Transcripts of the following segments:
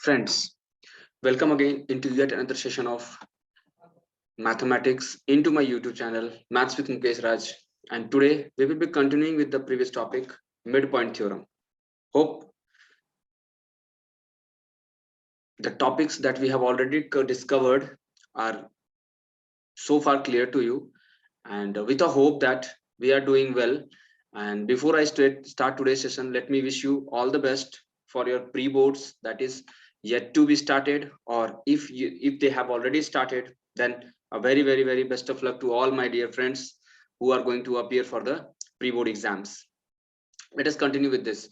Friends, welcome again into yet another session of mathematics into my YouTube channel, Maths with Mukesh Raj. And today we will be continuing with the previous topic, midpoint theorem. Hope the topics that we have already discovered are so far clear to you, and with a hope that we are doing well. And before I start today's session, let me wish you all the best for your pre-boards that is yet to be started, or if they have already started, then a very best of luck to all my dear friends who are going to appear for the pre-board exams. Let us continue with this.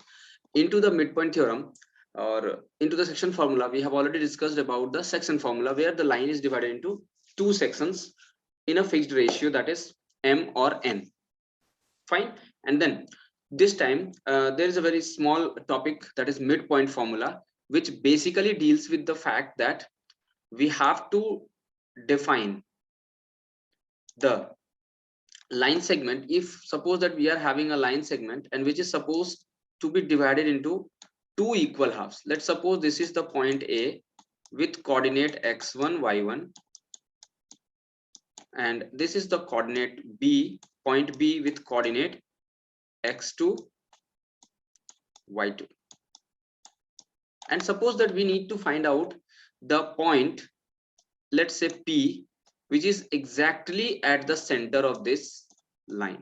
Into the midpoint theorem, or into the section formula, we have already discussed about the section formula where the line is divided into two sections in a fixed ratio, that is m or n. Fine. And then this time there is a very small topic, that is midpoint formula, which basically deals with the fact that we have to define the line segment. If suppose that we are having a line segment and which is supposed to be divided into two equal halves. Let's suppose this is the point A with coordinate x1 y1, and this is the coordinate B, point B with coordinate x2 y2. And suppose that we need to find out the point, let's say P, which is exactly at the center of this line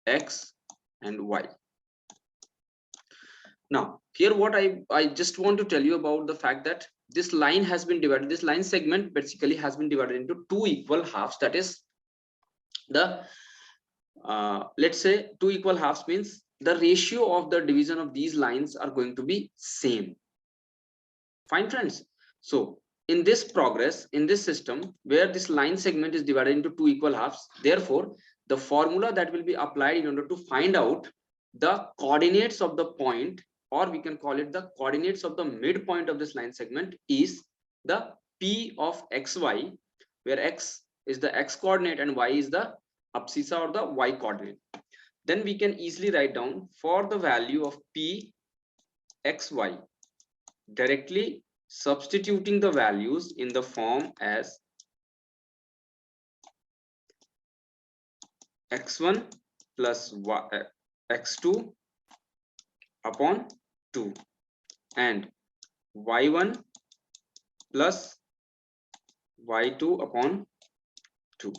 x and y. Now here what I just want to tell you about the fact that this line has been divided, this line segment basically has been divided into two equal halves. That is the let's say two equal halves means the ratio of the division of these lines are going to be same. Fine, friends. So in this progress, in this system where this line segment is divided into two equal halves, therefore the formula that will be applied in order to find out the coordinates of the point, or we can call it the coordinates of the midpoint of this line segment, is the P of xy, where x is the x coordinate and y is the abscissa or the y coordinate. Then we can easily write down for the value of P xy, directly substituting the values in the form as x1 plus x2 upon 2 and y1 plus y2 upon 2.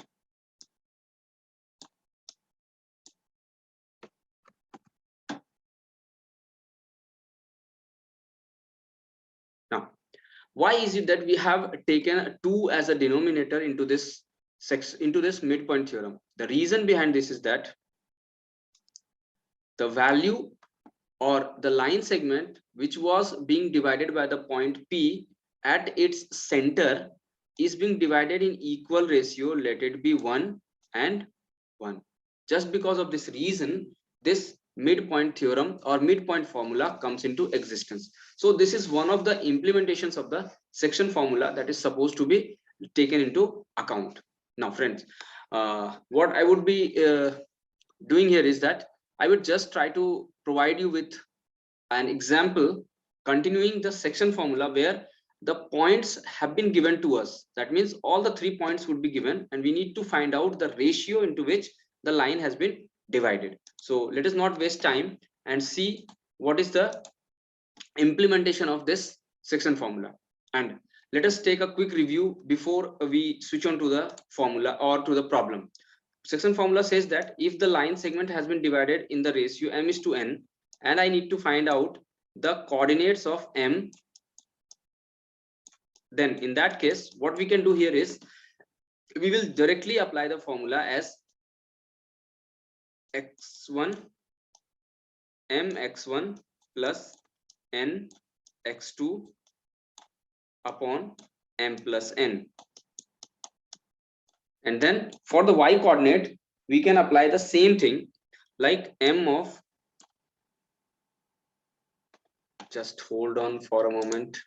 Now, why is it that we have taken 2 as a denominator into this midpoint theorem? The reason behind this is that the value or the line segment which was being divided by the point P at its center is being divided in equal ratio, let it be 1 and 1. Just because of this reason, this midpoint theorem or midpoint formula comes into existence. So this is one of the implementations of the section formula that is supposed to be taken into account. Now friends, what I would be doing here is that I would just try to provide you with an example continuing the section formula where the points have been given to us. That means all the 3 points would be given and we need to find out the ratio into which the line has been divided. So let us not waste time and see what is the implementation of this section formula. And let us take a quick review before we switch on to the formula or to the problem. Section formula says that if the line segment has been divided in the ratio m is to n, and I need to find out the coordinates of m, then in that case what we can do here is we will directly apply the formula as x1 mx1 plus n x2 upon m plus n. And then for the y coordinate we can apply the same thing, like m of, just hold on for a moment.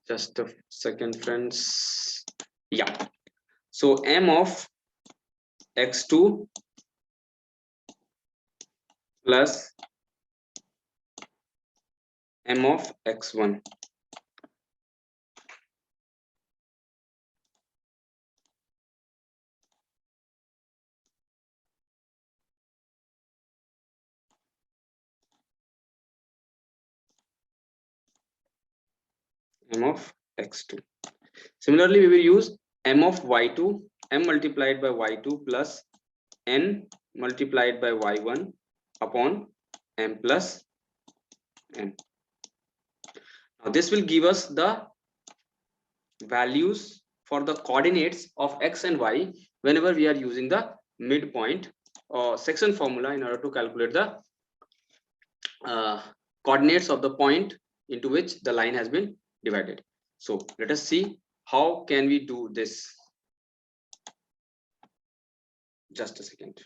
Just a second, friends. Yeah, so m of x2 plus m of x1. M of x2. Similarly, we will use m of y2, m multiplied by y2 plus n multiplied by y1 upon m plus n. Now this will give us the values for the coordinates of x and y whenever we are using the midpoint or section formula in order to calculate the coordinates of the point into which the line has been divided. So let us see how can we do this. Just a second.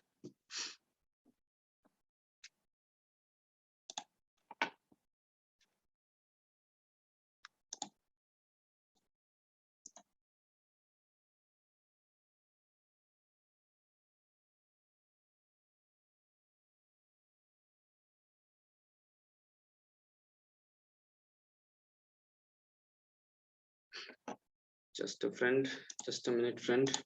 Just a friend, just a minute, friend.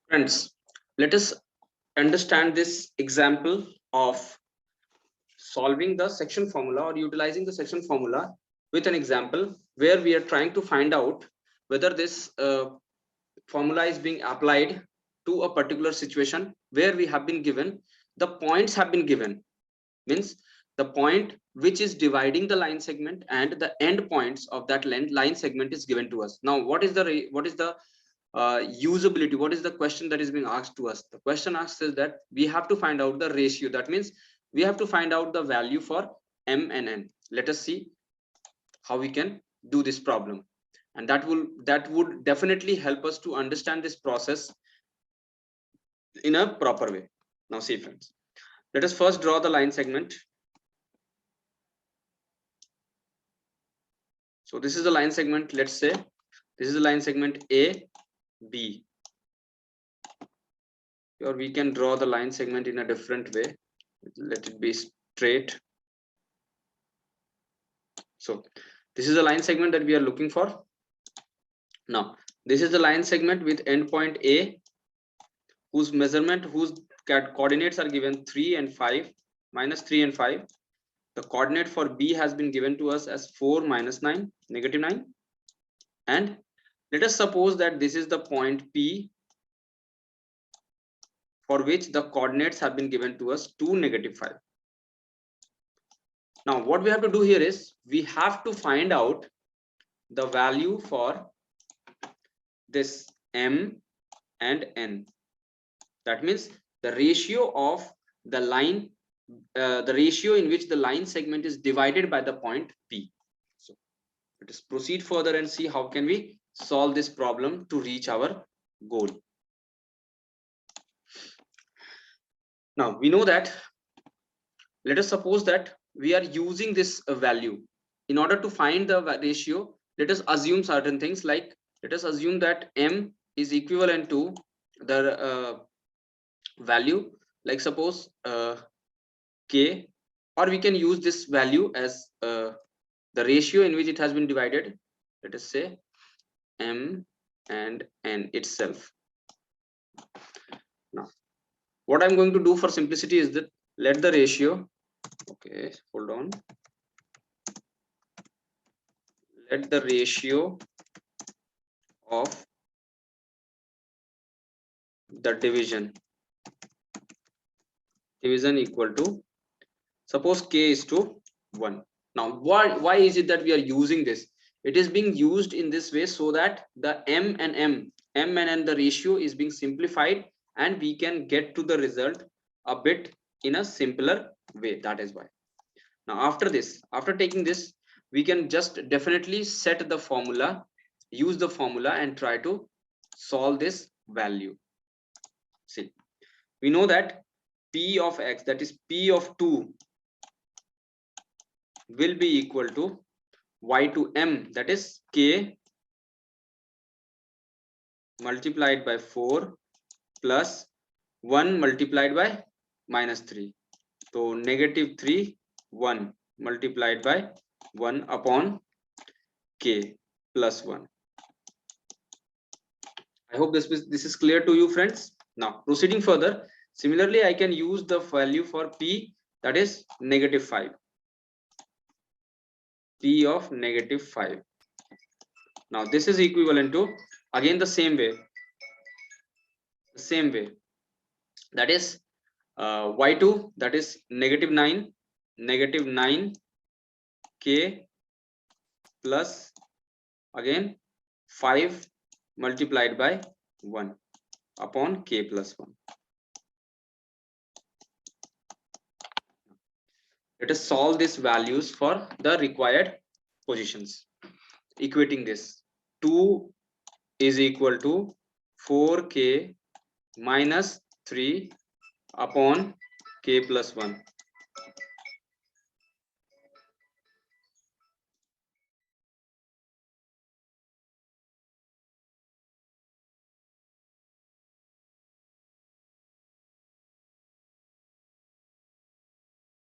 Friends, let us understand this example of solving the section formula or utilizing the section formula with an example where we are trying to find out whether this formula is being applied to a particular situation where we have been given the points have been given, means the point which is dividing the line segment and the end points of that line segment is given to us. Now what is the usability, what is the question that is being asked to us? The question asked is that we have to find out the ratio. That means we have to find out the value for m and n. Let us see how we can do this problem, and that would definitely help us to understand this process in a proper way. Now see friends, let us first draw the line segment. So this is the line segment. Let's say this is the line segment a b, or we can draw the line segment in a different way. Let it be straight. So this is the line segment that we are looking for. Now this is the line segment with endpoint a whose measurement, whose coordinates are given 3 and 5, minus 3 and 5. The coordinate for b has been given to us as 4 minus 9, negative 9. And let us suppose that this is the point p for which the coordinates have been given to us 2, negative 5. Now what we have to do here is we have to find out the value for this m and n. That means the ratio of the line, the ratio in which the line segment is divided by the point p. So let us proceed further and see how can we solve this problem to reach our goal. Now we know that, let us suppose that we are using this value in order to find the ratio. Let us assume certain things, like let us assume that m is equivalent to the value, like suppose k, or we can use this value as the ratio in which it has been divided. Let us say m and n itself. Now what I'm going to do for simplicity is that let the ratio, okay, hold on, let the ratio of the division equal to, suppose k is to 1. Now why is it that we are using this? It is being used in this way so that the m and n, the ratio is being simplified and we can get to the result a bit in a simpler way. That is why. Now after this, after taking this, we can just definitely set the formula, use the formula and try to solve this value. See, we know that p of x, that is p of 2, will be equal to y to m, that is k multiplied by 4 plus 1 multiplied by -3. So -3 1 multiplied by 1 upon k plus 1. I hope this is clear to you, friends. Now proceeding further, similarly I can use the value for p, that is -5, p of -5. Now this is equivalent to, again the same way, that is y2, that is -9 k plus again 5 multiplied by 1 upon k plus 1. Let us solve these values for the required positions. Equating this, 2 is equal to 4k minus 3 upon k plus 1.